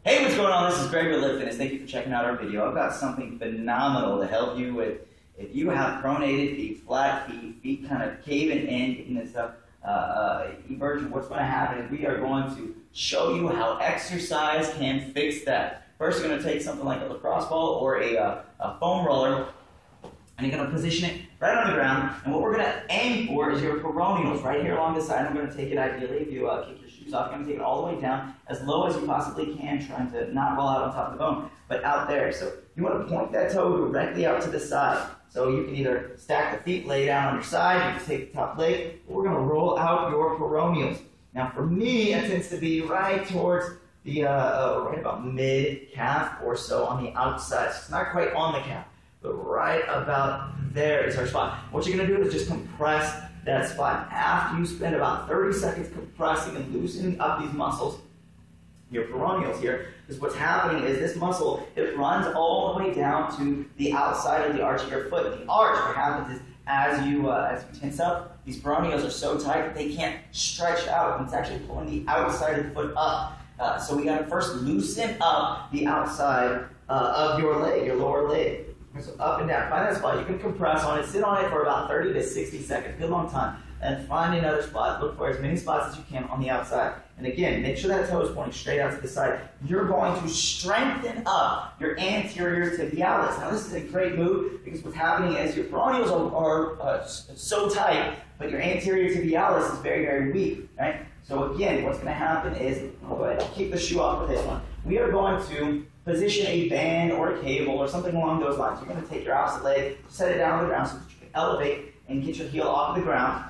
Hey, what's going on? This is Greg with Lift Fitness. Thank you for checking out our video. I've got something phenomenal to help you with. If you have pronated feet, flat feet kind of caving in, getting this stuff eversion, what's going to happen is we are going to show you how exercise can fix that. First, you're going to take something like a lacrosse ball or a foam roller, and you're going to position it right on the ground. And what we're going to aim for is your peroneals right here along the side. I'm going to take it, ideally, if you kick your shoes off, you're going to take it all the way down, as low as you possibly can, trying to not roll out on top of the bone, but out there. So you want to point that toe directly out to the side. So you can either stack the feet, lay down on your side, you can take the top leg, but we're going to roll out your peroneals. Now for me, it tends to be right towards the, right about mid-calf or so on the outside. So it's not quite on the calf, but right about there is our spot. What you're going to do is just compress that spot. After you spend about 30 seconds compressing and loosening up these muscles, your peroneals here, because what's happening is this muscle, it runs all the way down to the outside of the arch of your foot. The arch, what happens is as you tense up, these peroneals are so tight that they can't stretch out. It's actually pulling the outside of the foot up. So we got to first loosen up the outside of your leg, your lower leg. So up and down. Find that spot. You can compress on it. Sit on it for about 30 to 60 seconds. Good long time. And find another spot. Look for as many spots as you can on the outside. And again, make sure that toe is pointing straight out to the side. You're going to strengthen up your anterior tibialis. Now, this is a great move because what's happening is your peroneals are so tight, but your anterior tibialis is very, very weak. Right? So again, what's going to happen is, go ahead, I'll keep the shoe off for this one. We are going to position a band or a cable or something along those lines. You're going to take your opposite leg, set it down on the ground so that you can elevate and get your heel off the ground.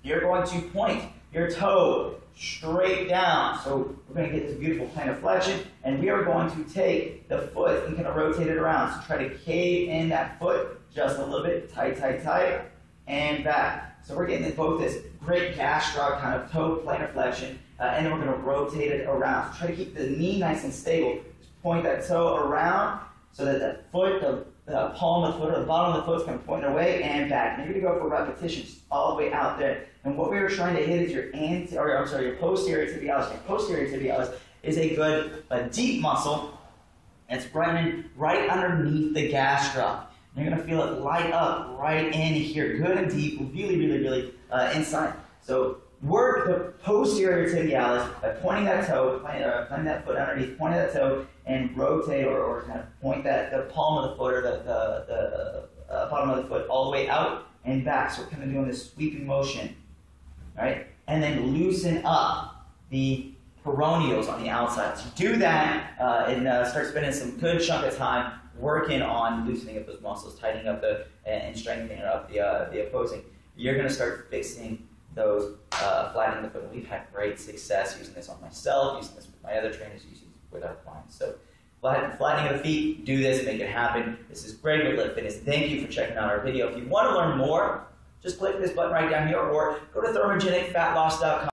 You're going to point your toe straight down. So we're going to get this beautiful plantar flexion, and we are going to take the foot and kind of rotate it around. So try to cave in that foot just a little bit, tight, tight, tight, and back. So we're getting both this great gastroc kind of toe plantar flexion, and then we're going to rotate it around. So try to keep the knee nice and stable. Just point that toe around so that that foot, the palm of the foot or the bottom of the foot is kind of pointing away and back. And you're going to go for repetitions all the way out there. And what we are trying to hit is your your posterior tibialis. Your posterior tibialis is a deep muscle that's running right underneath the gastroc. And you're going to feel it light up right in here, good and deep, really, really, really inside. So work the posterior tibialis by pointing that toe, planting that foot underneath, pointing that toe, and rotate or kind of point the palm of the foot or the bottom of the foot all the way out and back. So we're kind of doing this sweeping motion, right? And then loosen up the peroneals on the outside. So do that and start spending some good chunk of time working on loosening up those muscles, tightening up and strengthening up the opposing. You're going to start fixing those flattening the foot. And we've had great success using this on myself, using this with my other trainers, using this with our clients. So flattening of the feet, do this, make it happen. This is Greg with Lift Fitness. Thank you for checking out our video. If you want to learn more, just click this button right down here or go to thermogenicfatloss.com.